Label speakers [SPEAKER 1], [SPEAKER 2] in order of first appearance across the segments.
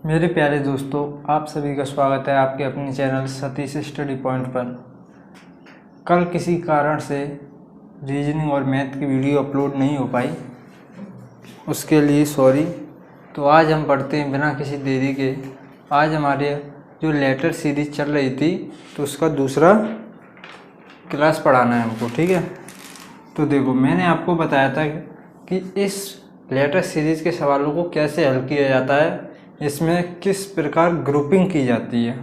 [SPEAKER 1] मेरे प्यारे दोस्तों, आप सभी का स्वागत है आपके अपने चैनल सतीश स्टडी पॉइंट पर। कल किसी कारण से रीजनिंग और मैथ की वीडियो अपलोड नहीं हो पाई, उसके लिए सॉरी। तो आज हम पढ़ते हैं बिना किसी देरी के। आज हमारे जो लेटर सीरीज चल रही थी तो उसका दूसरा क्लास पढ़ाना है हमको, ठीक है। तो देखो, मैंने आपको बताया था कि इस लेटर सीरीज़ के सवालों को कैसे हल किया जाता है, इसमें किस प्रकार ग्रुपिंग की जाती है।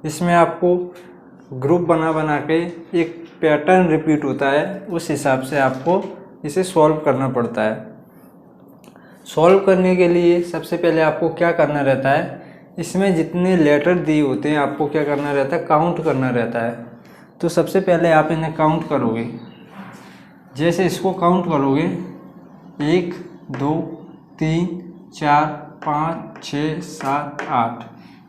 [SPEAKER 1] इसमें आपको ग्रुप बना बना के एक पैटर्न रिपीट होता है, उस हिसाब से आपको इसे सॉल्व करना पड़ता है। सॉल्व करने के लिए सबसे पहले आपको क्या करना रहता है, इसमें जितने लेटर दिए होते हैं आपको क्या करना रहता है, काउंट करना रहता है। तो सबसे पहले आप इन्हें काउंट करोगे। जैसे इसको काउंट करोगे 1 2 3 4 5 6 7 8,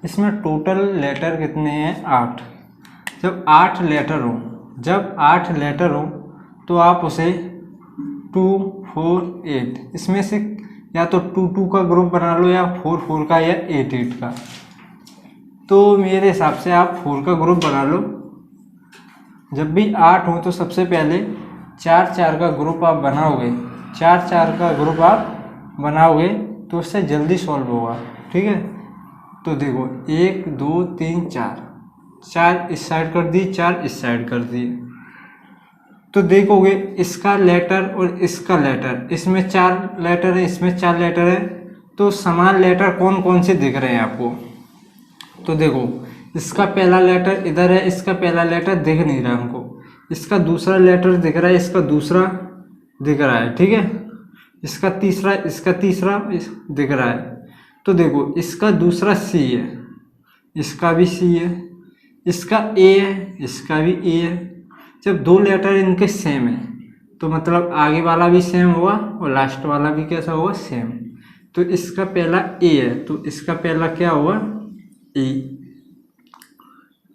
[SPEAKER 1] इसमें टोटल लेटर कितने हैं, 8। जब 8 लेटर हो तो आप उसे 2 4 8 इसमें से या तो 2 2 का ग्रुप बना लो या 4 4 का या 8 8 का। तो मेरे हिसाब से आप 4 का ग्रुप बना लो। जब भी 8 हो तो सबसे पहले 4 4 का ग्रुप आप बनाओगे। 4 4 का ग्रुप आप बनाओगे तो उससे जल्दी सॉल्व होगा, ठीक है। तो देखो 1 2 3 4, 4 इस साइड कर दी, 4 इस साइड कर दिए। तो देखोगे इसका लेटर और इसका लेटर, इसमें 4 लेटर है, इसमें 4 लेटर है, तो समान लेटर कौन कौन से दिख रहे हैं आपको। तो देखो इसका पहला लेटर इधर है, इसका पहला लेटर दिख नहीं रहा हमको, इसका दूसरा लेटर दिख रहा है, इसका दूसरा दिख रहा है, ठीक है। इसका तीसरा दिख रहा है। तो देखो इसका दूसरा सी है, इसका भी सी है, इसका ए है, इसका भी ए है। जब 2 लेटर इनके सेम है तो मतलब आगे वाला भी सेम होगा और लास्ट वाला भी कैसा होगा, सेम। तो इसका पहला ए है तो इसका पहला क्या होगा, ए।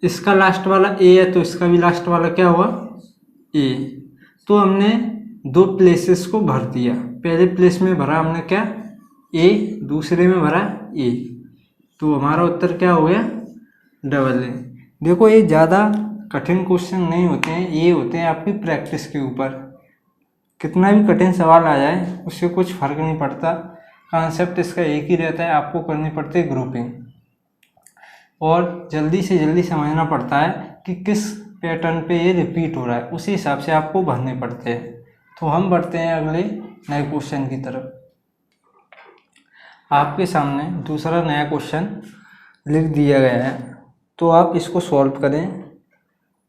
[SPEAKER 1] इसका लास्ट वाला ए है तो इसका भी लास्ट वाला क्या हुआ, ए। तो हमने 2 प्लेसेस को भर दिया। पहले प्लेस में भरा हमने क्या, ए, दूसरे में भरा ए। तो हमारा उत्तर क्या हो गया, डबल ए। देखो ये ज़्यादा कठिन क्वेश्चन नहीं होते हैं, ये होते हैं आपकी प्रैक्टिस के ऊपर। कितना भी कठिन सवाल आ जाए उससे कुछ फर्क नहीं पड़ता, कॉन्सेप्ट इसका एक ही रहता है, आपको करनी पड़ती है ग्रुपिंग। और जल्दी से जल्दी समझना पड़ता है कि किस पैटर्न पे ये रिपीट हो रहा है, उसी हिसाब से आपको भरने पड़ते हैं। तो हम बढ़ते हैं अगले नए क्वेश्चन की तरफ। आपके सामने दूसरा नया क्वेश्चन लिख दिया गया है, तो आप इसको सॉल्व करें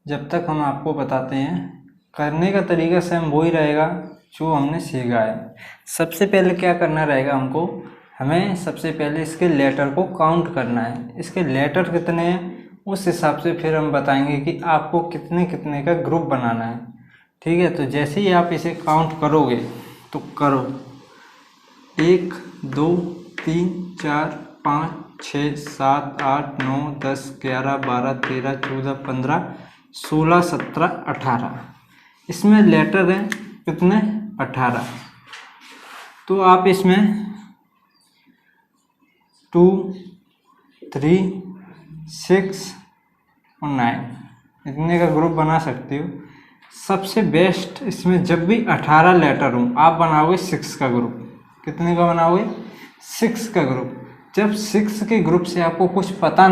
[SPEAKER 1] जब तक हम आपको बताते हैं। करने का तरीका सेम वही रहेगा जो हमने सीखा है। सबसे पहले क्या करना रहेगा हमको, हमें सबसे पहले इसके लेटर को काउंट करना है। इसके लेटर कितने हैं उस हिसाब से फिर हम बताएंगे कि आपको कितने कितने का ग्रुप बनाना है, ठीक है। तो जैसे ही आप इसे काउंट करोगे तो करो 1 2 3 4 5 6 7 8 9 10 11 12 13 14 15 16 17 18, इसमें लेटर हैं कितने, 18। तो आप इसमें 2 3 6 और 9 इतने का ग्रुप बना सकते हो। सबसे बेस्ट इसमें जब भी 18 लेटर हो आप बनाओगे 6 का ग्रुप। कितने का बनाओगे, 6 का ग्रुप। जब 6 के ग्रुप से आपको कुछ पता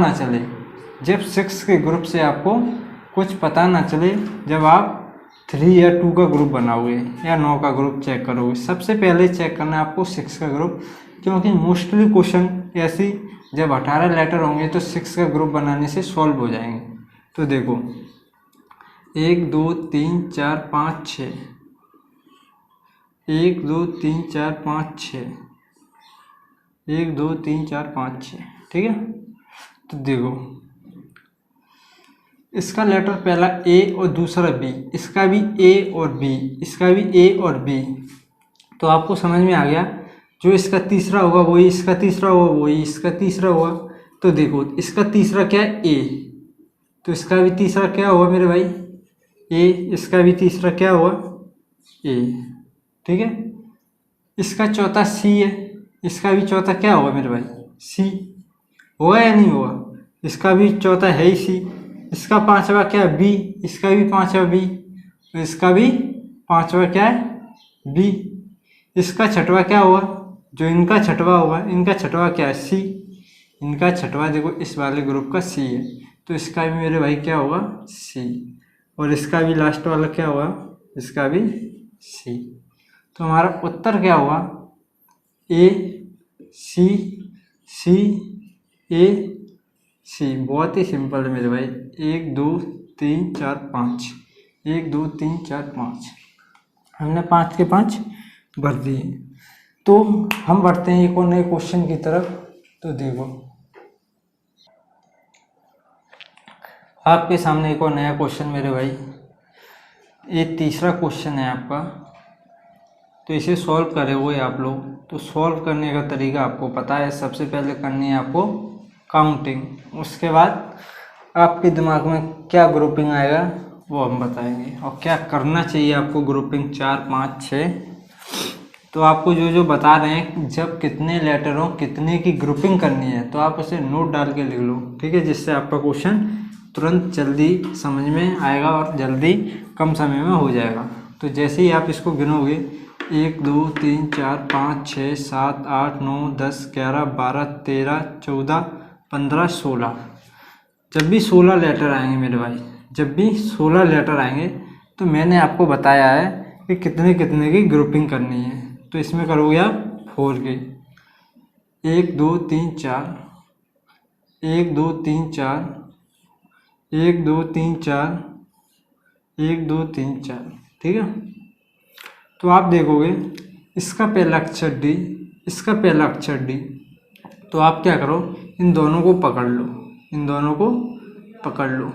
[SPEAKER 1] ना चले, जब आप 3 या 2 का ग्रुप बनाओगे या 9 का ग्रुप चेक करोगे, सबसे पहले चेक करना है आपको 6 का ग्रुप, क्योंकि मोस्टली क्वेश्चन ऐसी जब 18 लेटर होंगे तो 6 का ग्रुप बनाने से सॉल्व हो जाएंगे। तो देखो 1 2 3 4 5 6, 1 2 3 4 5 6, 1 2 3 4 5 6, ठीक है। तो देखो इसका लेटर पहला ए और दूसरा बी, इसका भी ए और बी, इसका भी ए और बी। तो आपको समझ में आ गया, जो इसका तीसरा होगा वही इसका तीसरा होगा, वही इसका तीसरा होगा। तो देखो इसका तीसरा क्या है, ए, तो इसका भी तीसरा क्या होगा मेरे भाई, ए। इसका भी तीसरा क्या होगा, ए, ठीक है। इसका चौथा सी है, इसका भी चौथा क्या होगा मेरे भाई, सी। होगा या नहीं होगा? इसका भी चौथा है ही सी, इसका पांचवा क्या है? बी, इसका भी पांचवा बी, इसका भी पांचवा क्या है? बी। इसका छठवा क्या होगा? जो इनका छठवा होगा, इनका छठवा क्या है? सी। इनका छठवा देखो इस वाले ग्रुप का सी है, तो इसका भी मेरे भाई क्या होगा? सी। और इसका भी लास्ट वाला क्या होगा? इसका भी सी। तो हमारा उत्तर क्या होगा? ए सी, सी ए सी। बहुत ही सिंपल है मेरे भाई। 1 2 3 4 5, 1 2 3 4 5, हमने 5 के 5 भर दिए। तो हम बढ़ते हैं एक और नए क्वेश्चन की तरफ। तो देखो आपके सामने एक और नया क्वेश्चन मेरे भाई, ये तीसरा क्वेश्चन है आपका। तो इसे सॉल्व करे हुए आप लोग, तो सॉल्व करने का तरीका आपको पता है। सबसे पहले करनी है आपको काउंटिंग, उसके बाद आपके दिमाग में क्या ग्रुपिंग आएगा वो हम बताएंगे, और क्या करना चाहिए आपको ग्रुपिंग 4 5 6। तो आपको जो जो बता रहे हैं, जब कितने लेटरों कितने की ग्रुपिंग करनी है, तो आप उसे नोट डाल के लिख लो, ठीक है, जिससे आपका क्वेश्चन तुरंत जल्दी समझ में आएगा और जल्दी कम समय में हो जाएगा। तो जैसे ही आप इसको गिनोगे 1 2 3 4 5 6 7 8 9 10 11 12 13 14 15 16, जब भी 16 लेटर आएंगे मेरे भाई, जब भी 16 लेटर आएंगे, तो मैंने आपको बताया है कि कितने कितने की ग्रुपिंग करनी है। तो इसमें करोगे आप 4 की, 1 2 3 4, 1 2 3 4, 1 2 3 4, 1 2 3 4, ठीक है। तो आप देखोगे इसका पहला अक्षर डी, इसका पहला अक्षर डी, तो आप क्या करो, इन दोनों को पकड़ लो, इन दोनों को पकड़ लो,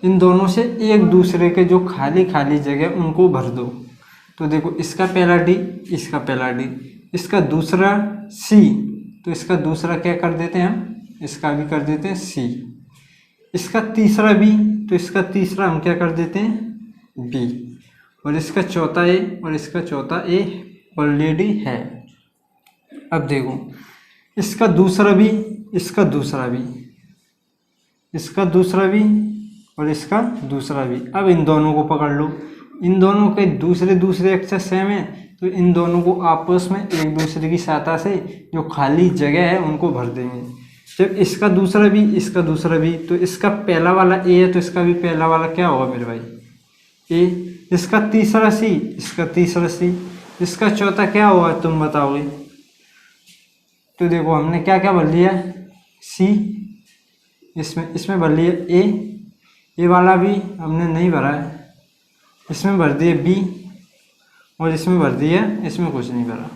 [SPEAKER 1] इन दोनों से एक दूसरे के जो खाली खाली जगह उनको भर दो। तो देखो इसका पहला डी, इसका पहला डी, इसका दूसरा सी, तो इसका दूसरा क्या कर देते हैं हम, इसका भी कर देते हैं सी। इसका तीसरा बी, तो इसका तीसरा हम क्या कर देते हैं? बी। और इसका चौथा ए, और इसका चौथा ए ऑलरेडी है। अब देखो इसका दूसरा बी, इसका दूसरा बी, इसका दूसरा भी, और इसका दूसरा भी। अब इन दोनों को पकड़ लो, इन दोनों के दूसरे दूसरे अक्षर सेम है, तो इन दोनों को आपस में एक दूसरे की सहायता से जो खाली जगह है उनको भर देंगे। जब इसका दूसरा भी, इसका दूसरा भी, तो इसका पहला वाला ए है, तो इसका भी पहला वाला क्या होगा मेरे भाई? ए। इसका तीसरा सी, इसका तीसरा सी, इसका चौथा क्या होगा तुम बताओगे? तो देखो हमने क्या क्या भर लिया? सी, इसमें भर लिया ए वाला भी हमने नहीं भरा है, इसमें भर दिए बी, और इसमें भर दिया, इसमें कुछ नहीं भरा।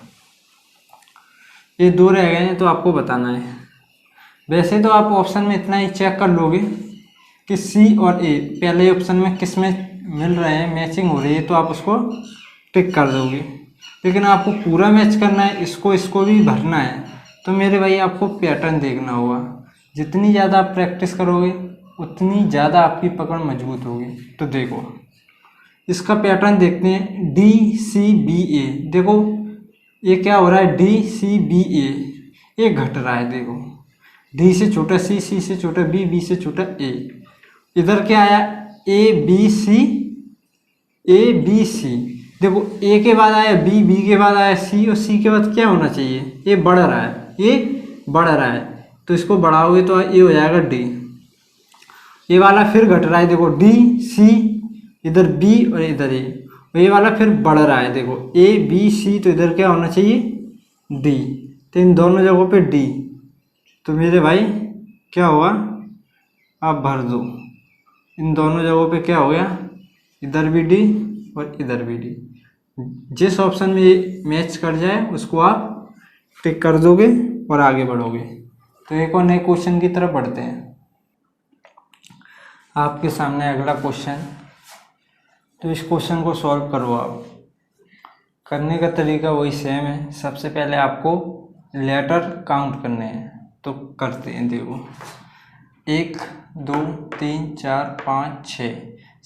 [SPEAKER 1] ये 2 रह गए हैं, तो आपको बताना है। वैसे तो आप ऑप्शन में इतना ही चेक कर लोगे कि सी और ए पहले ऑप्शन में किस में मिल रहे हैं, मैचिंग हो रही है, तो आप उसको टिक कर दोगे। लेकिन आपको पूरा मैच करना है, इसको भी भरना है, तो मेरे भाई आपको पैटर्न देखना होगा। जितनी ज़्यादा आप प्रैक्टिस करोगे उतनी ज़्यादा आपकी पकड़ मजबूत होगी। तो देखो इसका पैटर्न देखते हैं, डी सी बी ए। देखो ये क्या हो रहा है? डी सी बी ए, ये घट रहा है। देखो डी से छोटा सी, सी से छोटा बी, बी से छोटा ए। इधर क्या आया? A B C, A B C. देखो ए के बाद आया बी, बी के बाद आया सी, और सी के बाद क्या होना चाहिए? ये बढ़ रहा है, ये बढ़ रहा है, तो इसको बढ़ाओगे तो ये हो जाएगा डी। ये वाला फिर घट रहा है, देखो डी सी, इधर बी और इधर ए, और ये वाला फिर बढ़ रहा है, देखो ए बी सी, तो इधर क्या होना चाहिए? डी। तो इन दोनों जगहों पे डी, तो मेरे भाई क्या होगा? आप भर दो, इन दोनों जगहों पे क्या हो गया? इधर भी डी और इधर भी डी। जिस ऑप्शन में ये मैच कर जाए उसको आप टिक कर दोगे और आगे बढ़ोगे। तो एक और नए क्वेश्चन की तरफ बढ़ते हैं। आपके सामने अगला क्वेश्चन, तो इस क्वेश्चन को सॉल्व करो आप। करने का तरीका वही सेम है। सबसे पहले आपको लेटर काउंट करने हैं, तो करते हैं। देखो 1 2 3 4 5 6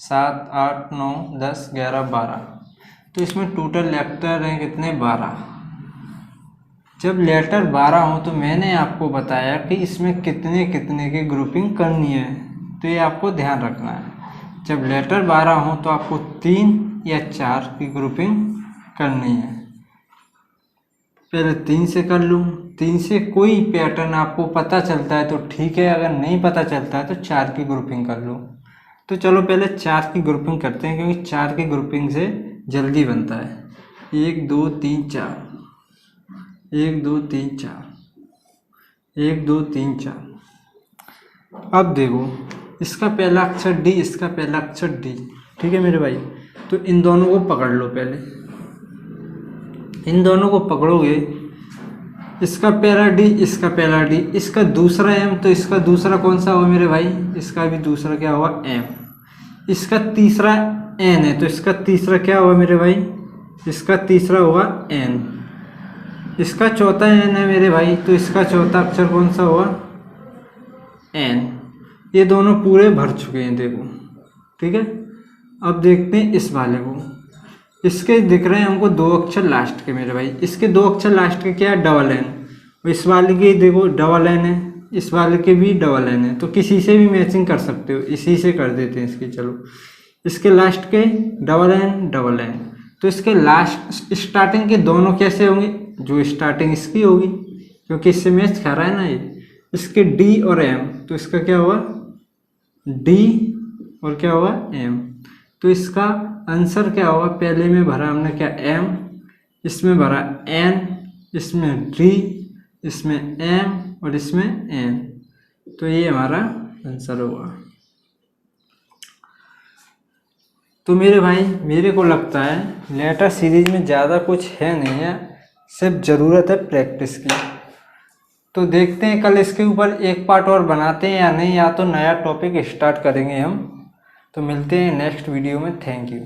[SPEAKER 1] 7 8 9 10 11 12, तो इसमें टोटल लेटर हैं कितने? 12। जब लेटर 12 हो तो मैंने आपको बताया कि इसमें कितने कितने की ग्रुपिंग करनी है, तो ये आपको ध्यान रखना है। जब लेटर 12 हो तो आपको 3 या 4 की ग्रुपिंग करनी है। पहले 3 से कर लूँ। 3 से कोई पैटर्न आपको पता चलता है तो ठीक है, अगर नहीं पता चलता है तो 4 की ग्रुपिंग कर लूँ। तो चलो पहले 4 की ग्रुपिंग करते हैं, क्योंकि 4 की ग्रुपिंग से जल्दी बनता है। 1 2 3 4, 1 2 3 4, 1 2 3 4। अब देखो, इसका पहला अक्षर डी, इसका पहला अक्षर डी, ठीक है मेरे भाई। तो इन दोनों को पकड़ लो। पहले इन दोनों को पकड़ोगे, इसका पहला डी, इसका पहला डी, इसका दूसरा एम, तो इसका दूसरा कौन सा होगा मेरे भाई? इसका भी दूसरा क्या होगा? एम। इसका तीसरा एन है, तो इसका तीसरा क्या होगा मेरे भाई? इसका तीसरा होगा एन। इसका चौथा एन है मेरे भाई, तो इसका चौथा अक्षर कौन सा होगा? एन। ये दोनों पूरे भर चुके हैं, देखो, ठीक है। अब देखते हैं इस वाले को। इसके दिख रहे हैं हमको 2 अक्षर लास्ट के मेरे भाई। इसके 2 अक्षर लास्ट के क्या है? Double N. इस वाले के देखो डबल एन है, इस वाले के भी डबल एन है, तो किसी से भी मैचिंग कर सकते हो। इसी से कर देते हैं इसकी। चलो, इसके लास्ट के डबल एन डबल एन, तो इसके लास्ट स्टार्टिंग के दोनों कैसे होंगे? जो स्टार्टिंग इसकी होगी, क्योंकि इससे मैच कर रहा है ना ये। इसके डी और एम, तो इसका क्या होगा? डी और क्या होगा? एम। तो इसका आंसर क्या होगा? पहले में भरा हमने क्या? एम, इसमें भरा एन, इसमें डी, इसमें एम और इसमें एन, तो ये हमारा आंसर होगा। तो मेरे भाई, मेरे को लगता है लेटर सीरीज में ज़्यादा कुछ है नहीं है, सिर्फ ज़रूरत है प्रैक्टिस की। तो देखते हैं कल इसके ऊपर एक पार्ट और बनाते हैं या नहीं, या तो नया टॉपिक स्टार्ट करेंगे हम। तो मिलते हैं नेक्स्ट वीडियो में। Thank you.